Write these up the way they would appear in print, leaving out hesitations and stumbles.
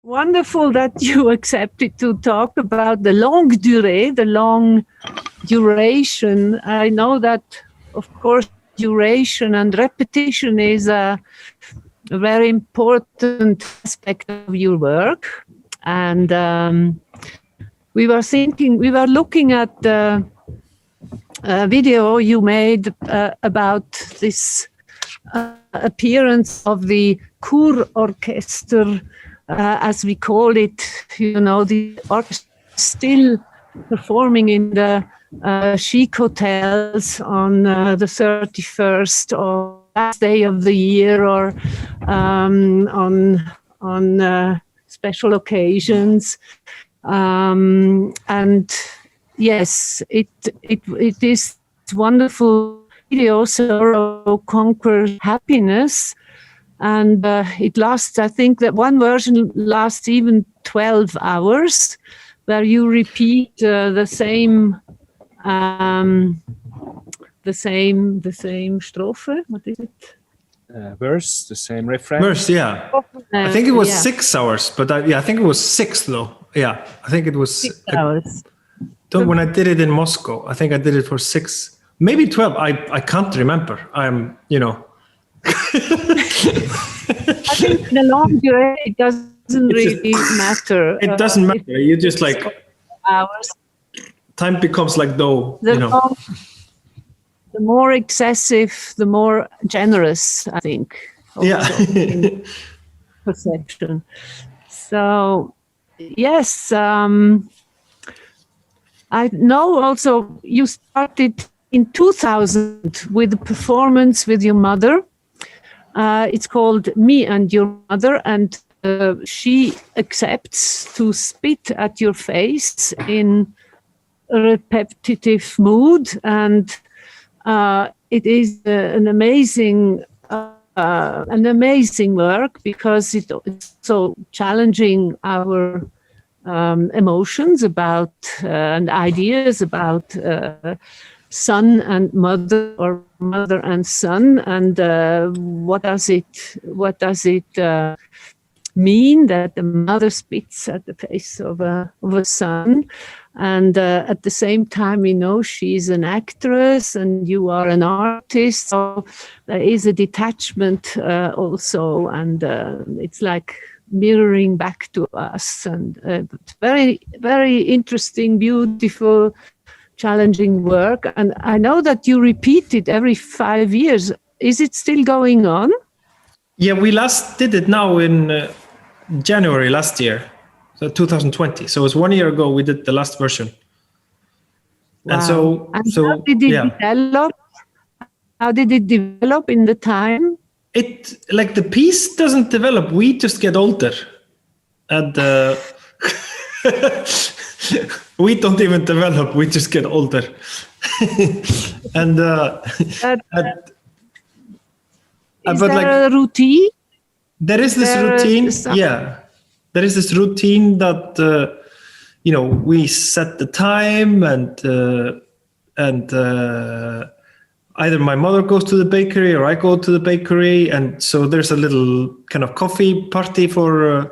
Wonderful that you accepted to talk about the longue durée, the long duration. I know that, of course, duration and repetition is a very important aspect of your work. And we were looking at the video you made about this appearance of the Kurorchester, as we call it, the orchestra still performing in the chic hotels on the 31st or last day of the year, or on special occasions. And yes, it is wonderful. Video, sorrow conquers happiness. And it lasts, I think that one version lasts even 12 hours, where you repeat the same strophe. What is it? Verse, the same refrain. Verse, yeah. I think it was 6 hours, but I think it was 6 though. Yeah, I think it was 6 hours. When I did it in Moscow, I think I did it for 6, maybe 12. I can't remember. I think in the long duration, it doesn't really matter. It doesn't matter. You just hours. Time becomes like dough. The more excessive, the more generous, I think. Yeah. In perception. So, yes, I know also you started in 2000 with a performance with your mother. It's called Me and Your Mother, and she accepts to spit at your face in a repetitive mood, and it is an amazing work, because it's so challenging our emotions about and ideas about son and mother, or mother and son, and what does it mean that the mother spits at the face of a son, and at the same time we know she's an actress and you are an artist, so there is a detachment also, and it's like mirroring back to us, and very, very interesting, beautiful, challenging work. And I know that you repeat it every 5 years. Is it still going on? Yeah, we last did it now in January last year, so 2020. So it was 1 year ago we did the last version. Wow. And so how did it develop? How did it develop in the time? It, like, the piece doesn't develop. We just get older, and we don't even develop. We just get older, and is there a routine? There is this routine. Yeah, there is this routine that we set the time, and either my mother goes to the bakery or I go to the bakery, and so there's a little kind of coffee party for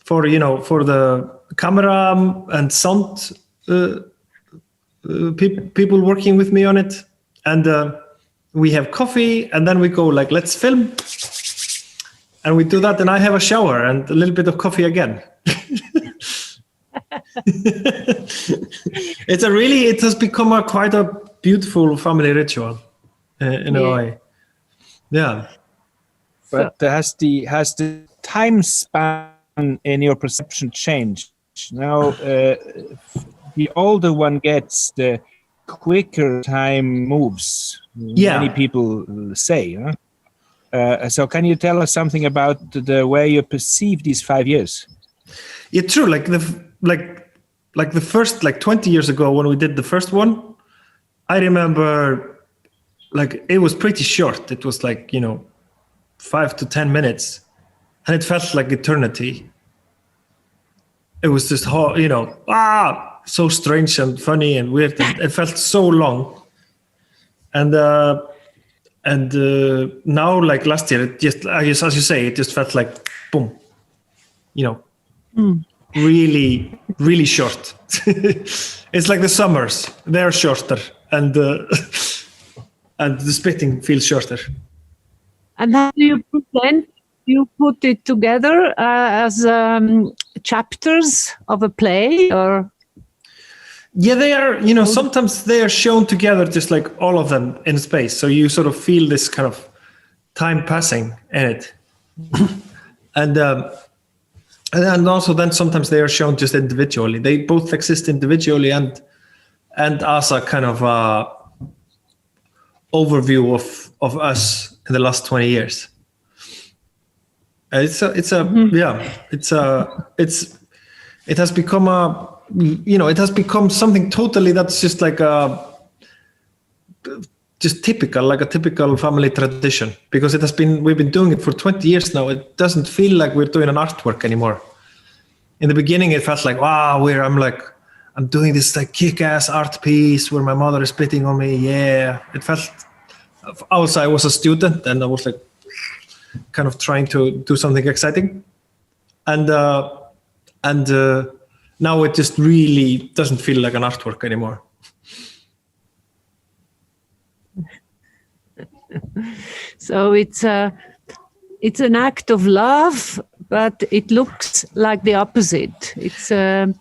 the camera and sound people working with me on it, and we have coffee, and then we go like, let's film, and we do that, and I have a shower and a little bit of coffee again. It has become quite a beautiful family ritual. In a way, yeah. But has the time span in your perception changed? Now, the older one gets, the quicker time moves. Yeah. Many people say. Huh? So, can you tell us something about the way you perceive these 5 years? Yeah, true. Like the first 20 years ago when we did the first one, I remember. Like, it was pretty short. It was 5 to 10 minutes, and it felt like eternity. It was just so strange and funny and weird. And it felt so long. And now, like last year, it just, as you say, it just felt like boom. really, really short. It's like the summers; they're shorter, and and the spitting feels shorter. And how do you present? You put it together as chapters of a play, or? Yeah, they are, sometimes they are shown together, just like all of them in space. So you sort of feel this kind of time passing in it. And also then sometimes they are shown just individually. They both exist individually and as a kind of overview of us in the last 20 years. It has become it has become something totally that's just like just typical, like a typical family tradition, because we've been doing it for 20 years now. It doesn't feel like we're doing an artwork anymore. In the beginning, it felt like, wow, I'm doing this like kick-ass art piece where my mother is spitting on me. Yeah, it felt. Also, I was a student and I was like, kind of trying to do something exciting, and now it just really doesn't feel like an artwork anymore. So it's an act of love, but it looks like the opposite. It's a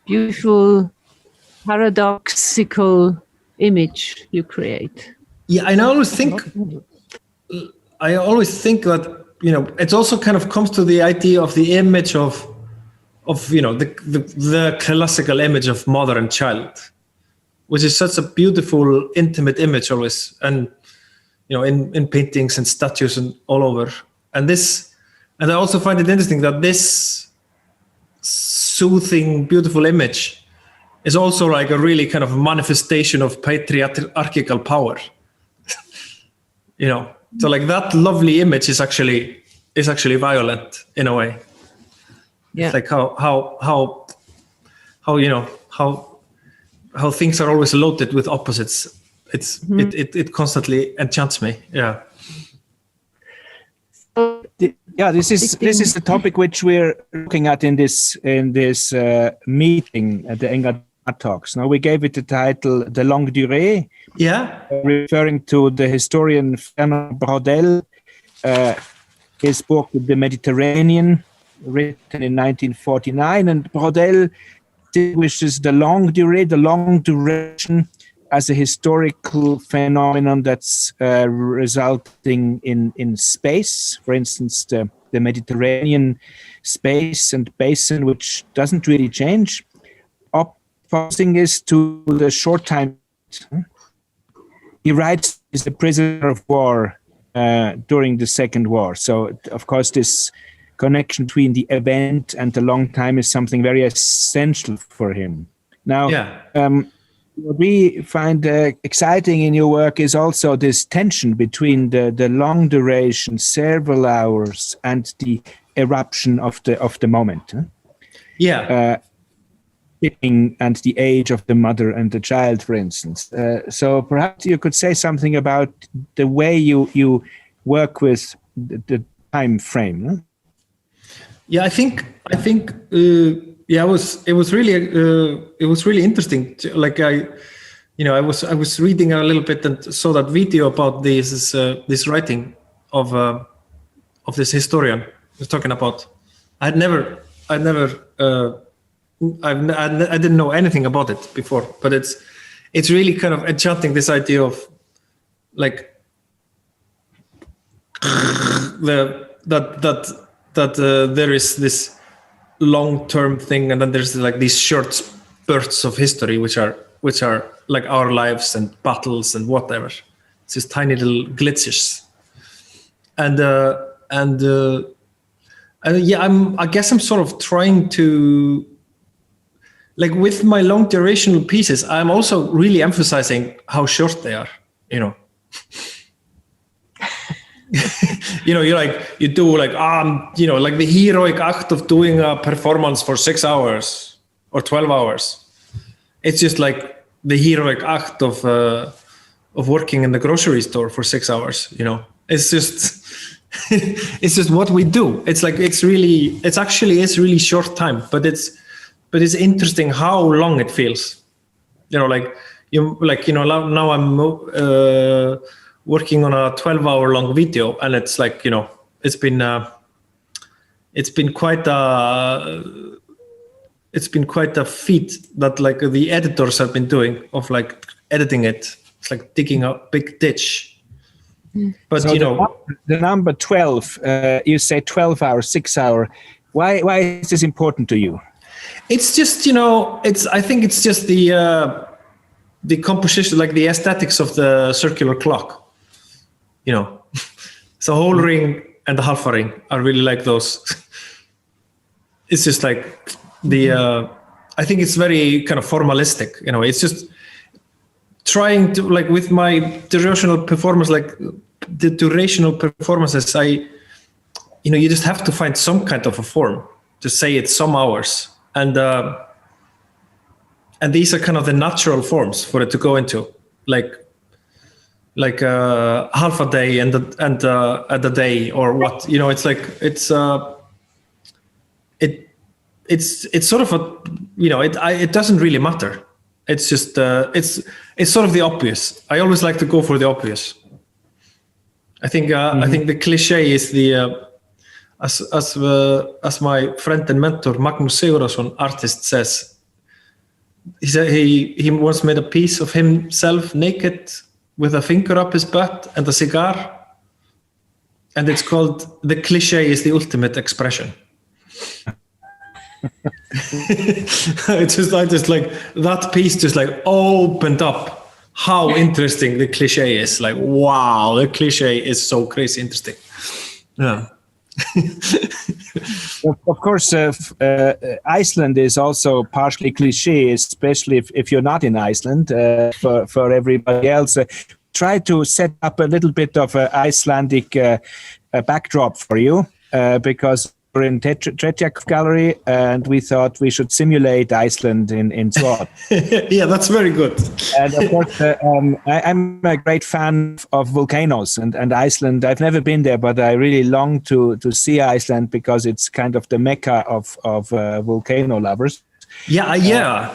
beautiful, paradoxical image you create. Yeah, and I always think that it also kind of comes to the idea of the image of the classical image of mother and child, which is such a beautiful, intimate image always, and in paintings and statues and all over. And I also find it interesting that this soothing, beautiful image is also like a really kind of manifestation of patriarchal power. So like that lovely image is actually violent in a way. Yeah. It's like how things are always loaded with opposites. It constantly enchants me. Yeah. This is the topic which we're looking at in this meeting at the Engadin Art Talks. Now we gave it the title "The Longue Durée." Yeah. Referring to the historian Fernand Braudel, his book "The Mediterranean," written in 1949, and Braudel distinguishes the longue durée, the long duration, as a historical phenomenon that's resulting in space. For instance, the Mediterranean space and basin, which doesn't really change. Opposing is to the short time. He writes he's a prisoner of war during the Second War. So, of course, this connection between the event and the long time is something very essential for him. Now, what we find exciting in your work is also this tension between the long duration, several hours, and the eruption of the moment. And the age of the mother and the child, for instance. So perhaps you could say something about the way you work with the time frame. Yeah, I think it was really interesting. I was reading a little bit and saw that video about this writing of this historian was talking about. I didn't know anything about it before, but it's really kind of enchanting, this idea of like that there is this long-term thing, and then there's like these short spurts of history, which are like our lives and battles and whatever. It's just tiny little glitches, I guess I'm sort of trying to, like, with my long durational pieces, I'm also really emphasizing how short they are. You do like like the heroic act of doing a performance for 6 hours or 12 hours. It's just like the heroic act of working in the grocery store for 6 hours. It's just it's just what we do. It's like it's really short time, but it's interesting how long it feels. Now I'm working on a 12-hour long video, and it's like, it's been quite a feat that like the editors have been doing of like editing it. It's like digging a big ditch. But so the number 12, you say 12 hours, 6 hour. Why is this important to you? It's just, I think it's just the composition, like the aesthetics of the circular clock. So whole ring and the half a ring. I really like those. It's just like I think it's very kind of formalistic. It's just trying to, like, with my durational performance, like the durational performances, you just have to find some kind of a form to say it's some hours, and these are kind of the natural forms for it to go into, like half a day and a day, or what, it's like it's sort of a, it doesn't really matter. It's just it's sort of the obvious. I always like to go for the obvious. I think the cliche is as my friend and mentor Magnús Sigurðarson, artist, says. He said he once made a piece of himself naked with a finger up his butt and a cigar, and it's called "The Cliche is the Ultimate Expression." I just like that piece just like opened up how interesting the cliche is. Like, wow, the cliche is so crazy interesting. Yeah. Of course, Iceland is also partially cliche, especially if you're not in Iceland. For everybody else, try to set up a little bit of an Icelandic backdrop for you, because we're in Tretjak Gallery, and we thought we should simulate Iceland in Swat. Yeah, that's very good. And of course, I'm a great fan of volcanoes and Iceland. I've never been there, but I really long to see Iceland because it's kind of the mecca of volcano lovers. Yeah.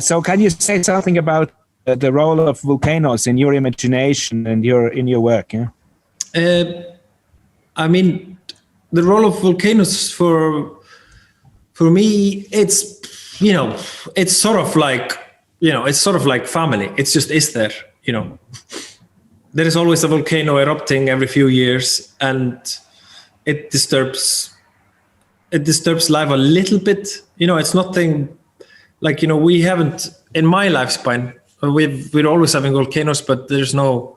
So can you say something about the role of volcanoes in your imagination and in your work? Yeah? I mean, the role of volcanoes for me, it's it's sort of like family. It's just is there. There is always a volcano erupting every few years, and it disturbs life a little bit. It's nothing like, we haven't, in my lifespan, we're always having volcanoes, but there's no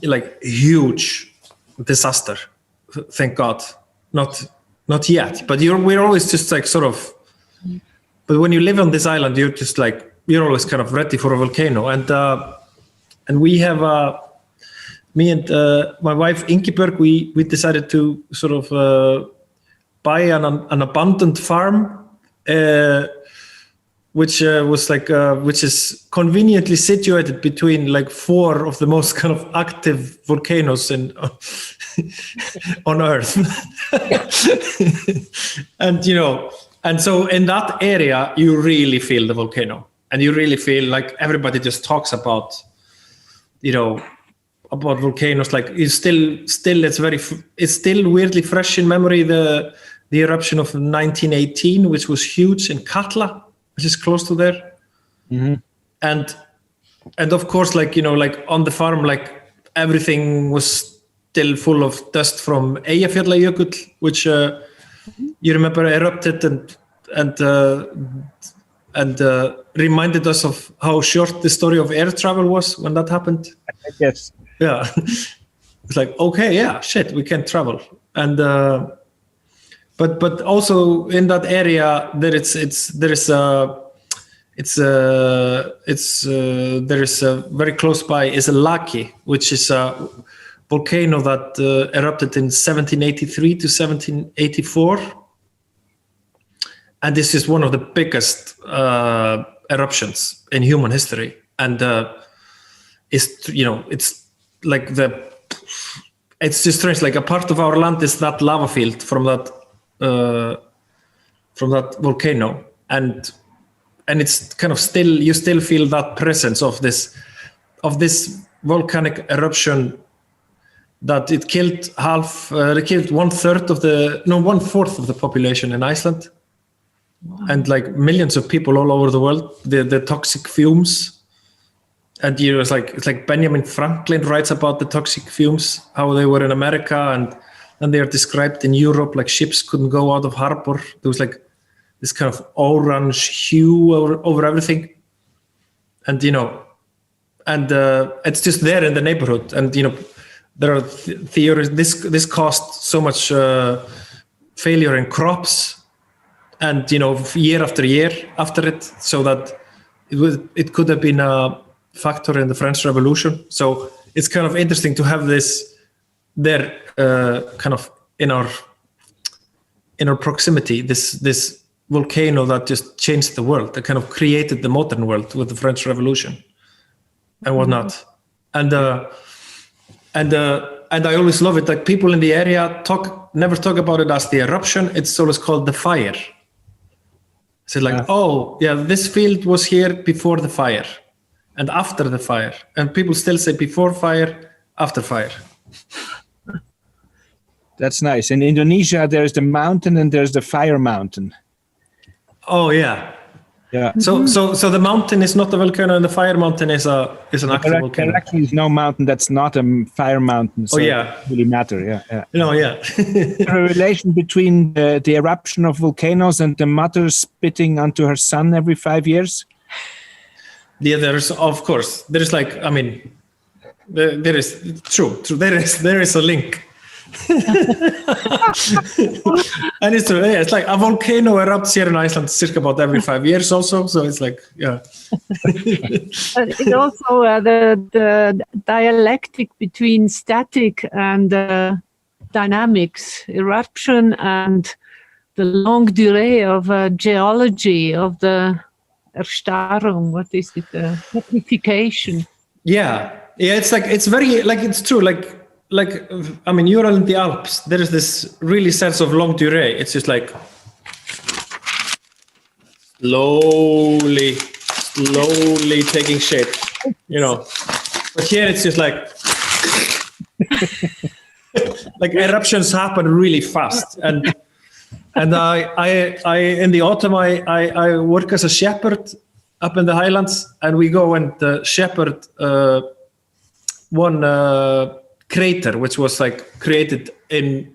like huge disaster. Thank God, not yet. But we're always just like sort of. But when you live on this island, you're just like, you're always kind of ready for a volcano. And we have me and my wife Ingeborg, we decided to sort of buy an abandoned farm, which is conveniently situated between like 4 of the most kind of active volcanoes on Earth. And so in that area, you really feel the volcano, and you really feel like everybody just talks about, about volcanoes. Like it's still weirdly fresh in memory, the eruption of 1918, which was huge in Katla, which is close to there. Mm-hmm. And of course, like, like on the farm, like everything was still full of dust from Eyjafjallajökull, which you remember erupted and reminded us of how short the story of air travel was when that happened. Yes. Yeah. It's like, okay, yeah, shit, we can't travel. And but also in that area there is very close by is a Laki, which is a volcano that erupted in 1783 to 1784, and this is one of the biggest eruptions in human history, and it's like it's just strange. Like a part of our land is that lava field from that volcano, and it's kind of you still feel that presence of this volcanic eruption, that it killed one-fourth of the population in Iceland. Wow. And like millions of people all over the world, the toxic fumes. And it's like Benjamin Franklin writes about the toxic fumes, how they were in America, and they are described in Europe, like ships couldn't go out of harbor. There was like this kind of orange hue over everything. And, it's just there in the neighborhood. And, there are theories, this caused so much failure in crops, and, year after year after it, so that it could have been a factor in the French Revolution. So it's kind of interesting to have this there, kind of in our proximity, this volcano that just changed the world, that kind of created the modern world with the French Revolution and whatnot. And I always love it. Like people in the area never talk about it as the eruption. It's always called the fire. So like, oh yeah, this field was here before the fire and after the fire. And people still say before fire, after fire. That's nice. In Indonesia, there's the mountain and there's the fire mountain. Oh yeah. Yeah. So the mountain is not a volcano, and the fire mountain is an actual volcano. There actually is no mountain that's not a fire mountain. So it doesn't really matter. Yeah. No, yeah. A relation between the eruption of volcanoes and the mother spitting onto her son every 5 years. Yeah, there's of course. There's like, I mean, there is true. There is a link. And it's true. Yeah, it's like a volcano erupts here in Iceland circa about every 5 years also. So it's like, yeah. It's also the dialectic between static and dynamics, eruption, and the longue durée of geology, of the Erstarrung. What is it? Petrification. Yeah. It's like, it's very, like, it's true. Like, I mean, you're in the Alps. There is this really sense of longue durée. It's just like slowly taking shape, But here it's just like like eruptions happen really fast. And I in the autumn I work as a shepherd up in the Highlands, and we go and shepherd one crater, which was like created in,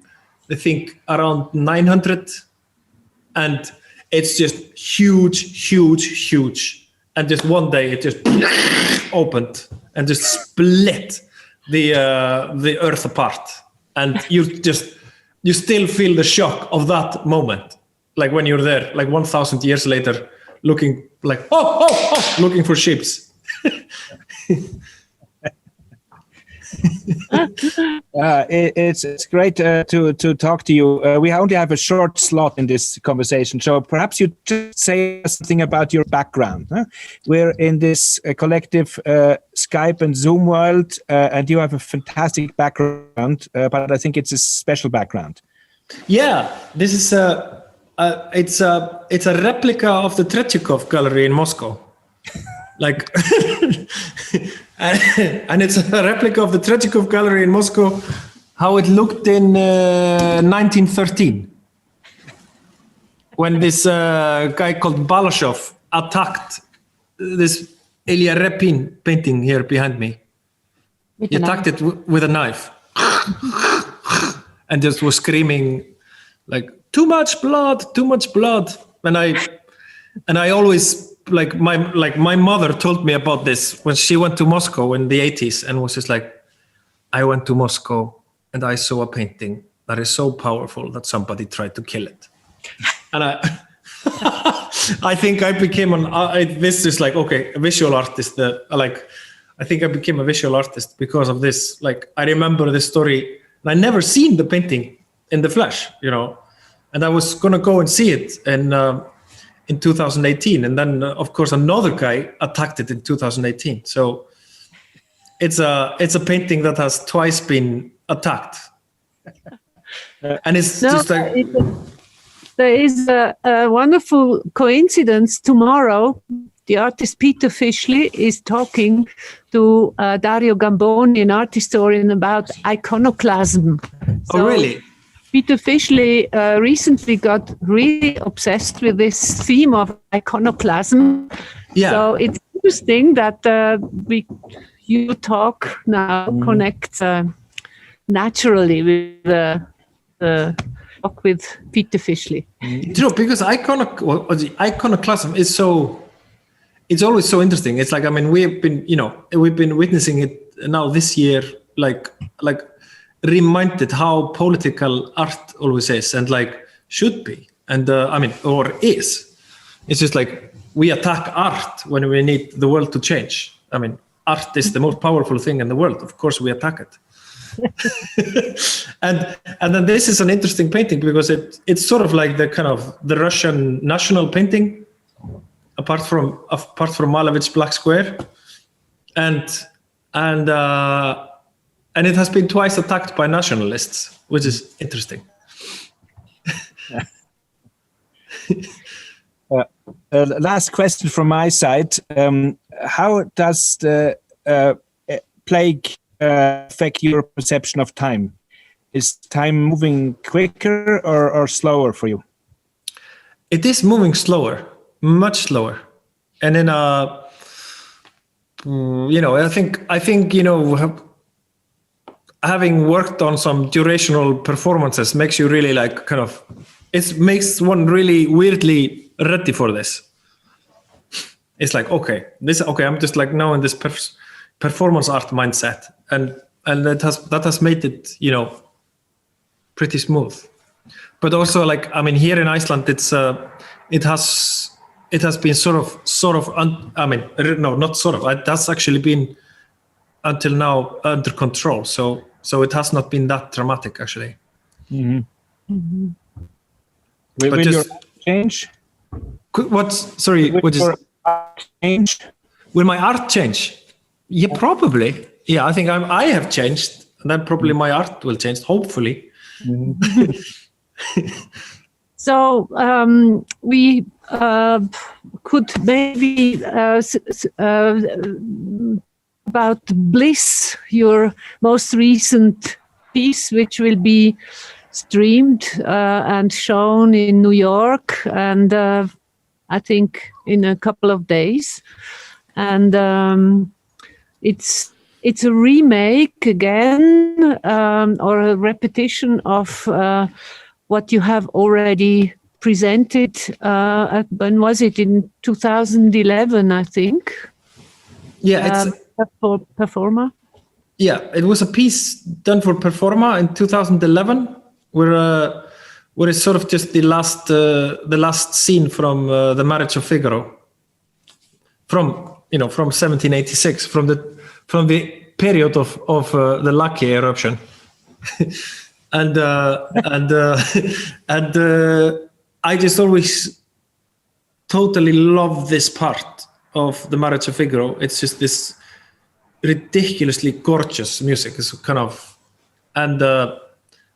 I think, around 900, and it's just huge, and just one day it just opened and just split the earth apart, and you still feel the shock of that moment, like when you're there, like 1,000 years later, looking like looking for ships. It's great to talk to you. We only have a short slot in this conversation, so perhaps you just say something about your background. We're in this collective Skype and Zoom world, and you have a fantastic background, but I think it's a special background. Yeah, this is it's a replica of the Tretyakov Gallery in Moscow. Like, and it's a replica of the Tretyakov Gallery in Moscow, how it looked in 1913, when this guy called Balashov attacked this Ilya Repin painting here behind me. He attacked it with a knife, and just was screaming like, "Too much blood! Too much blood!" And I always. Like my mother told me about this when she went to Moscow in the 80s, and was just like, I went to Moscow and I saw a painting that is so powerful that somebody tried to kill it. And I think I became this is like, okay, a visual artist. I think I became a visual artist because of this. Like, I remember this story, and I never seen the painting in the flesh, and I was gonna go and see it in 2018, and then of course another guy attacked it in 2018. So it's a painting that has twice been attacked. And it's just like... There is a wonderful coincidence. Tomorrow, the artist Peter Fischli is talking to Dario Gamboni, an art historian, about iconoclasm. Oh, really? Peter Fischli recently got really obsessed with this theme of iconoclasm. Yeah. So it's interesting that you talk now connects naturally with the talk with Peter Fischli. True, because iconoclasm is so... It's always so interesting. It's like, I mean, we've been witnessing it now this year, like reminded how political art always is and like should be. And or is. It's just like we attack art when we need the world to change. I mean, art is the most powerful thing in the world. Of course, we attack it. and then this is an interesting painting because it's sort of like the kind of the Russian national painting, apart from Malevich Black Square, and it has been twice attacked by nationalists, which is interesting. Last question from my side: how does the plague affect your perception of time? Is time moving quicker or slower for you? It is moving slower, much slower, and then I think having worked on some durational performances makes you really like kind of, it makes one really weirdly ready for this. It's like, okay, I'm just like now in this performance art mindset, and that has made it, pretty smooth. But also, like, I mean, here in Iceland, it has been it has actually been until now under control. So it has not been that dramatic, actually. Mm-hmm. Mm-hmm. Will your change? Change? Will my art change? Yeah, probably. Yeah, I think I have changed, and then probably my art will change, hopefully. Mm-hmm. So we could maybe about Bliss, your most recent piece, which will be streamed and shown in New York, and I think in a couple of days. And it's a remake again, or a repetition of what you have already presented when was it? In 2011, I think. Yeah, it's for Performa. Yeah, it was a piece done for Performa in 2011, where it's sort of just the last scene from the Marriage of Figaro, from 1786, from the period of the Lucky eruption. And I just always totally love this part of the Marriage of Figaro. It's just this ridiculously gorgeous music. It's kind of, and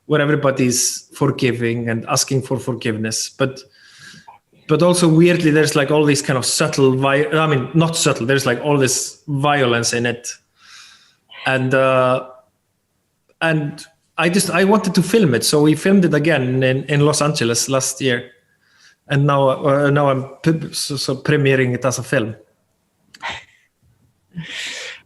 where everybody's forgiving and asking for forgiveness, but also weirdly there's like all these kind of subtle not subtle, there's like all this violence in it, and I wanted to film it, so we filmed it again in Los Angeles last year, and now I'm premiering it as a film.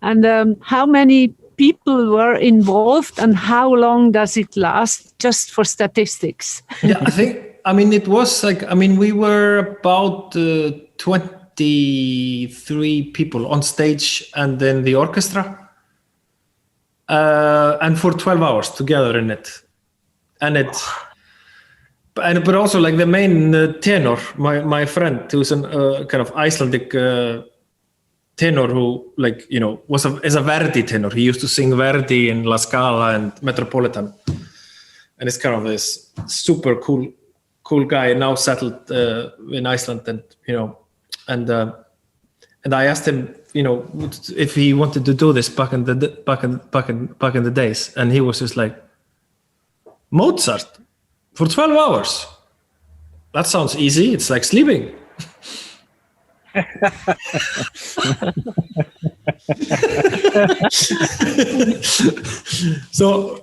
And how many people were involved, and how long does it last, just for statistics? Yeah, it was like, we were about 23 people on stage, and then the orchestra. And for 12 hours together in it, but also like the main tenor, my friend, who's an kind of Icelandic tenor, who is a Verdi tenor. He used to sing Verdi in La Scala and Metropolitan, and it's kind of this super cool guy now settled in Iceland, and I asked him if he wanted to do this back in the days, and he was just like, Mozart for 12 hours. That sounds easy. It's like sleeping. so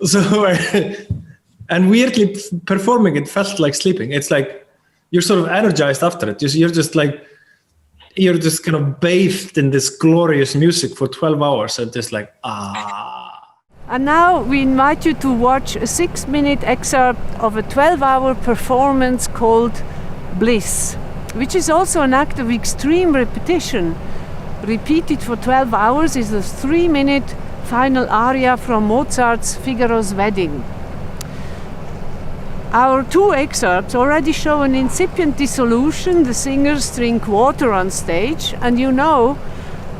and weirdly performing it felt like sleeping. It's like you're sort of energized after it. You're just kind of bathed in this glorious music for 12 hours and just like, And now we invite you to watch a 6-minute excerpt of a 12-hour performance called Bliss, which is also an act of extreme repetition. Repeated for 12 hours is a 3-minute final aria from Mozart's Figaro's Wedding. Our 2 excerpts already show an incipient dissolution. The singers drink water on stage, and you know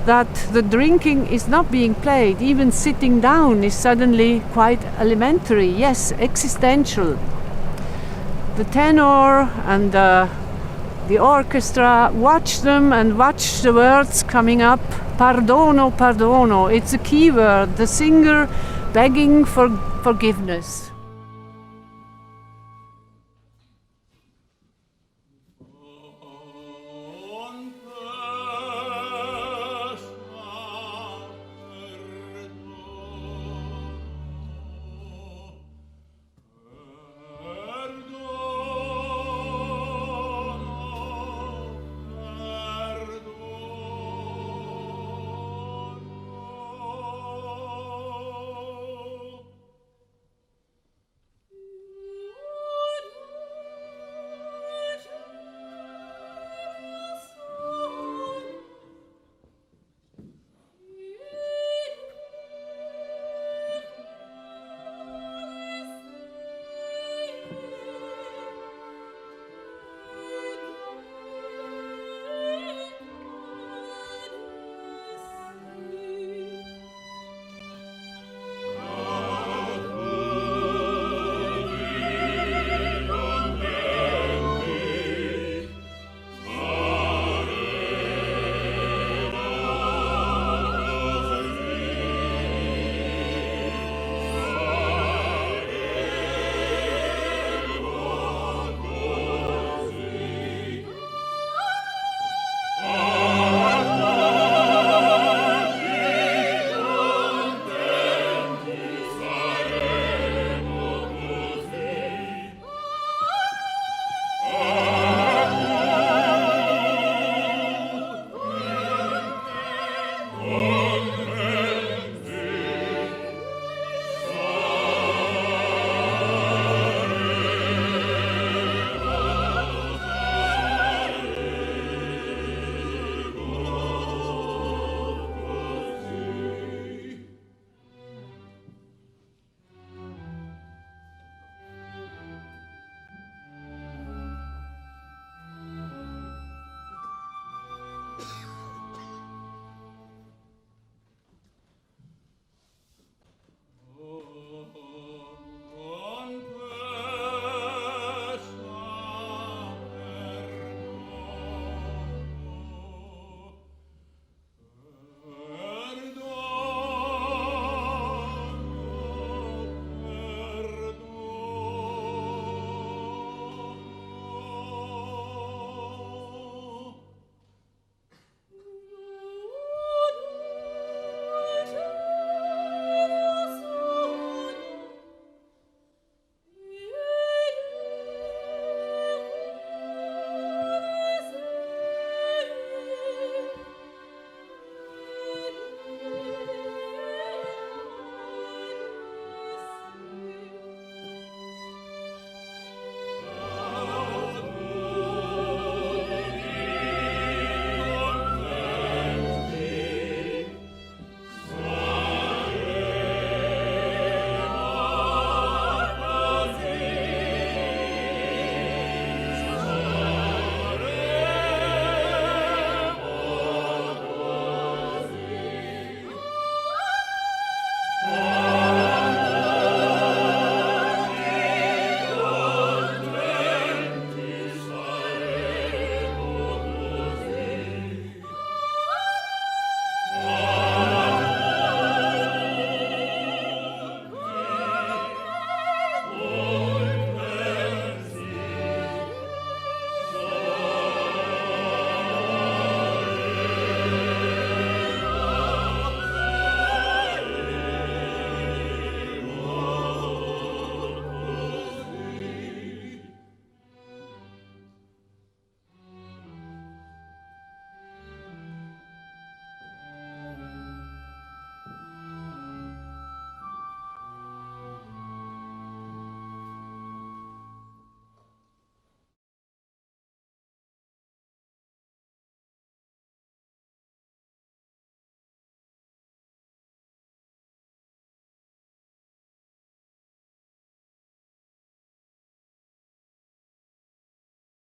that the drinking is not being played. Even sitting down is suddenly quite elementary, yes, existential. The tenor and the orchestra watch them and watch the words coming up. Pardono, pardono, it's a key word. The singer begging for forgiveness.